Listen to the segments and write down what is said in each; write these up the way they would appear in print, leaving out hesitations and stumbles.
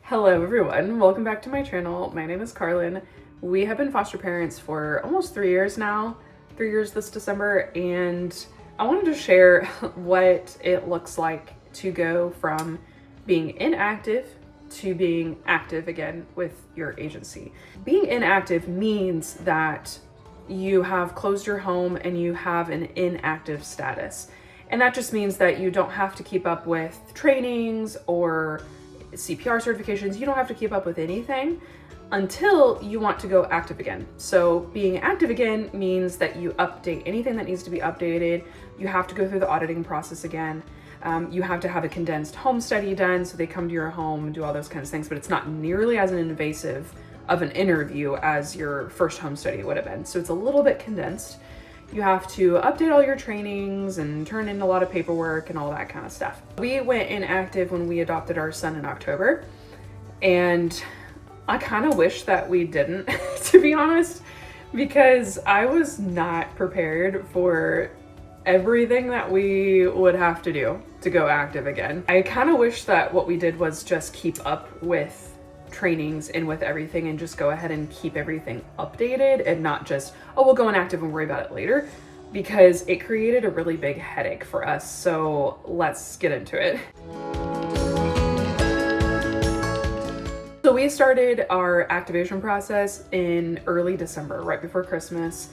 Hello everyone, welcome back to my channel. My name is Carlin. We have been foster parents for almost 3 years now, 3 years this December, and I wanted to share what it looks like to go from being inactive to being active again with your agency. Being inactive means that you have closed your home and you have an inactive status. And that just means that you don't have to keep up with trainings or CPR certifications. You don't have to keep up with anything until you want to go active again. So being active again means that you update anything that needs to be updated. You have to go through the auditing process again. You have to have a condensed home study done, so they come to your home and do all those kinds of things, but it's not nearly as invasive of an interview as your first home study would have been. So it's a little bit condensed. You have to update all your trainings and turn in a lot of paperwork and all that kind of stuff. We went inactive when we adopted our son in October, and I kind of wish that we didn't, to be honest, because I was not prepared for everything that we would have to do to go active again. I kind of wish that what we did was just keep up with trainings and with everything and just go ahead and keep everything updated and not just, oh, we'll go inactive and worry about it later, because it created a really big headache for us. So let's get into it. So we started our activation process in early December, right before Christmas.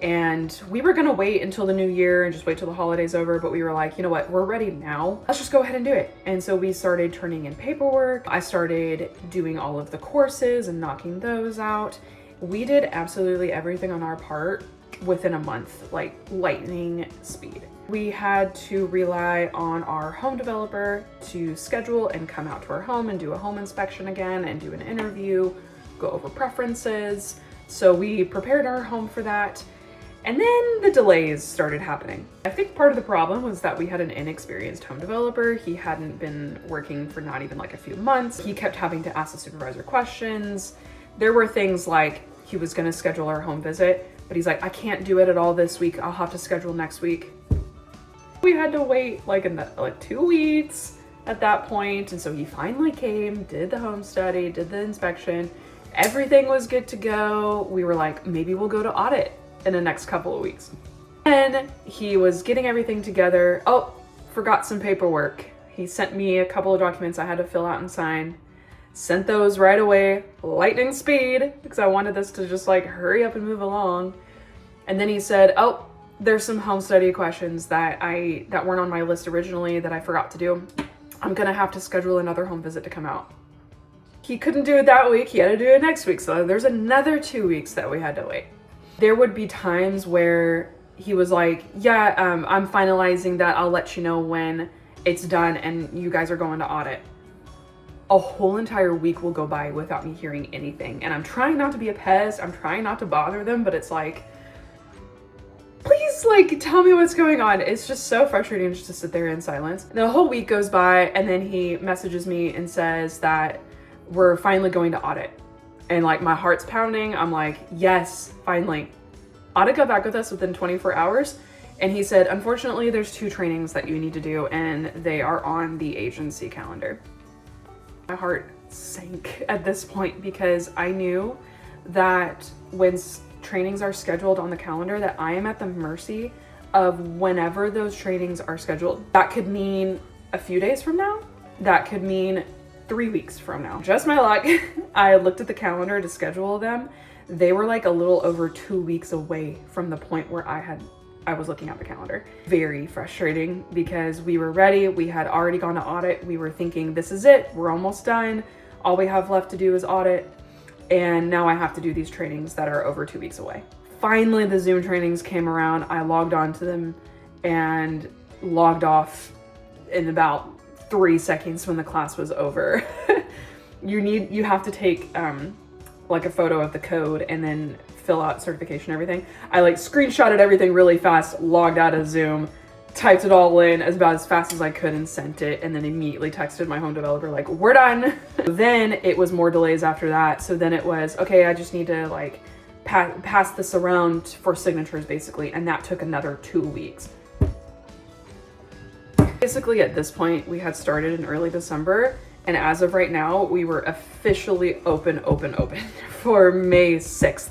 And we were gonna wait until the new year and just wait till the holidays over, but we were like, you know what, we're ready now. Let's just go ahead and do it. And so we started turning in paperwork. I started doing all of the courses and knocking those out. We did absolutely everything on our part within a month, like lightning speed. We had to rely on our home developer to schedule and come out to our home and do a home inspection again and do an interview, go over preferences. So we prepared our home for that. And then the delays started happening. I think part of the problem was that we had an inexperienced home developer. He hadn't been working for not even like a few months. He kept having to ask the supervisor questions. There were things like he was gonna schedule our home visit, but he's like, I can't do it at all this week. I'll have to schedule next week. We had to wait like 2 weeks at that point. And so he finally came, did the home study, did the inspection. Everything was good to go. We were like, maybe we'll go to audit in the next couple of weeks. And he was getting everything together. Oh, forgot some paperwork. He sent me a couple of documents I had to fill out and sign. Sent those right away, lightning speed, because I wanted this to just like hurry up and move along. And then he said, oh, there's some home study questions that weren't on my list originally that I forgot to do. I'm gonna have to schedule another home visit to come out. He couldn't do it that week, he had to do it next week. So there's another 2 weeks that we had to wait. There would be times where he was like, yeah, I'm finalizing that. I'll let you know when it's done and you guys are going to audit. A whole entire week will go by without me hearing anything. And I'm trying not to be a pest. I'm trying not to bother them, but it's like, please like tell me what's going on. It's just so frustrating just to sit there in silence. The whole week goes by and then he messages me and says that we're finally going to audit. And like my heart's pounding. I'm like, yes, finally. Audit got back with us within 24 hours. And he said, unfortunately, there's 2 trainings that you need to do and they are on the agency calendar. My heart sank at this point because I knew that when trainings are scheduled on the calendar that I am at the mercy of whenever those trainings are scheduled. That could mean a few days from now. That could mean 3 weeks from now. Just my luck. I looked at the calendar to schedule them. They were like a little over 2 weeks away from the point where I was looking at the calendar. Very frustrating because we were ready. We had already gone to audit. We were thinking, this is it. We're almost done. All we have left to do is audit. And now I have to do these trainings that are over 2 weeks away. Finally, the Zoom trainings came around. I logged on to them and logged off in about 3 seconds when the class was over. You have to take like a photo of the code and then fill out certification, everything. I like screenshotted everything really fast, logged out of Zoom, typed it all in about as fast as I could and sent it, and then immediately texted my home developer like, we're done. Then it was more delays after that. So then it was, okay, I just need to like pass this around for signatures basically. And that took another 2 weeks. Basically at this point, we had started in early December And as of right now, we were officially open for May 6th.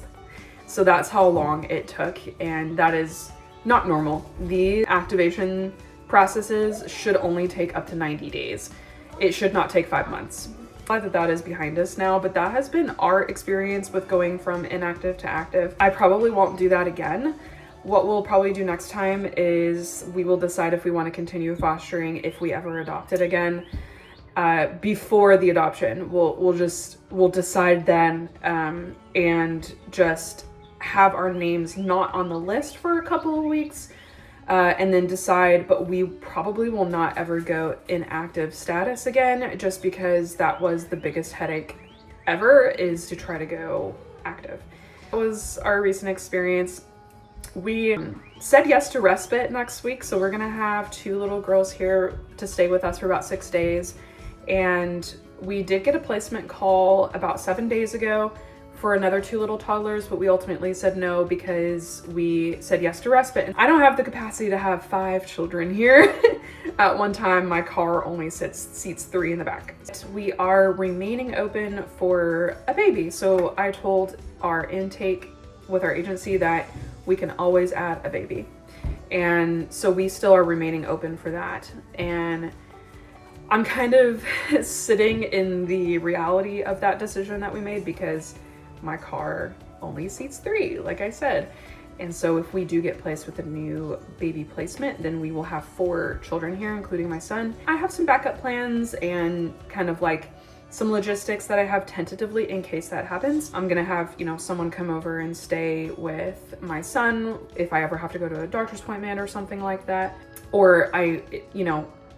So that's how long it took, and that is not normal. The activation processes should only take up to 90 days. It should not take 5 months. Glad that that is behind us now, but that has been our experience with going from inactive to active. I probably won't do that again. What we'll probably do next time is we will decide if we want to continue fostering if we ever adopt it again. Before the adoption, we'll decide then, and just have our names not on the list for a couple of weeks, and then decide, but we probably will not ever go inactive status again, just because that was the biggest headache ever, is to try to go active. That was our recent experience. We said yes to respite next week, so we're gonna have 2 little girls here to stay with us for about 6 days. And we did get a placement call about 7 days ago for another 2 little toddlers, but we ultimately said no because we said yes to respite. And I don't have the capacity to have 5 children here at one time. My car only seats 3 in the back. We are remaining open for a baby. So I told our intake with our agency that we can always add a baby. And so we still are remaining open for that. And I'm kind of sitting in the reality of that decision that we made, because my car only seats 3, like I said. And so if we do get placed with a new baby placement, then we will have 4 children here, including my son. I have some backup plans and kind of like some logistics that I have tentatively in case that happens. I'm gonna have, someone come over and stay with my son if I ever have to go to a doctor's appointment or something like that. Or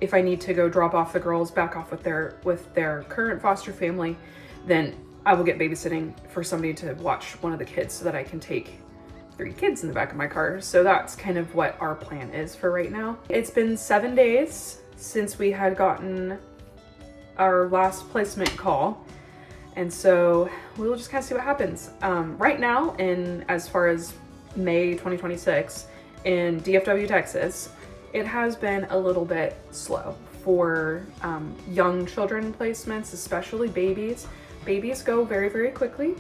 if I need to go drop off the girls back off with their current foster family, then I will get babysitting for somebody to watch one of the kids so that I can take 3 kids in the back of my car. So that's kind of what our plan is for right now. It's been 7 days since we had gotten our last placement call. And so we'll just kind of see what happens. Right now, as far as May 2026 in DFW, Texas, it has been a little bit slow for young children placements, especially babies. Babies go very, very quickly.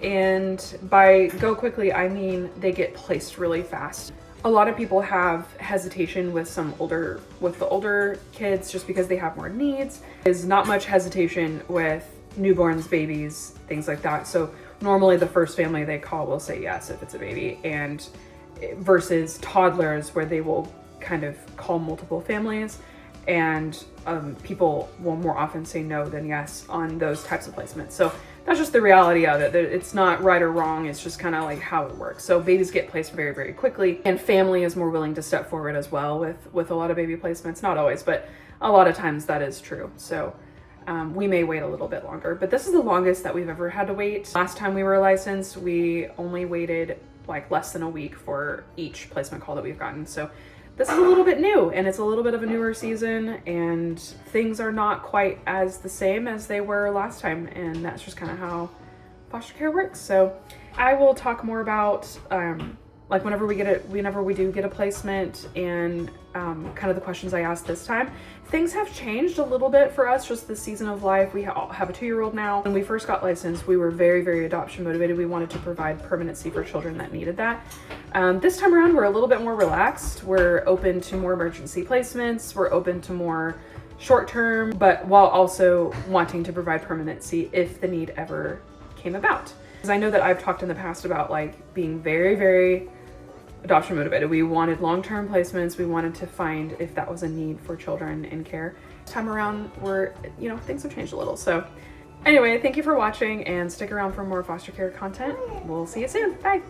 And by go quickly, I mean they get placed really fast. A lot of people have hesitation with the older kids just because they have more needs. There's not much hesitation with newborns, babies, things like that. So normally the first family they call will say yes if it's a baby, and versus toddlers where they will kind of call multiple families, and people will more often say no than yes on those types of placements. So that's just the reality of it. It's not right or wrong. It's just kind of like how it works. So babies get placed very, very quickly, and family is more willing to step forward as well with a lot of baby placements. Not always, but a lot of times that is true. So we may wait a little bit longer, but this is the longest that we've ever had to wait. Last time we were licensed, we only waited like less than a week for each placement call that we've gotten. So this is a little bit new, and it's a little bit of a newer season, and things are not quite as the same as they were last time, and that's just kind of how foster care works. So I will talk more about like whenever we do get a placement, and kind of the questions I asked this time. Things have changed a little bit for us, just this season of life. We have a 2-year-old now. When we first got licensed, we were very, very adoption motivated. We wanted to provide permanency for children that needed that. This time around, we're a little bit more relaxed. We're open to more emergency placements. We're open to more short-term, but while also wanting to provide permanency if the need ever came about. Because I know that I've talked in the past about like being very, very adoption motivated. We wanted long-term placements. We wanted to find if that was a need for children in care. This time around, things have changed a little. So anyway, thank you for watching, and stick around for more foster care content. We'll see you soon. Bye.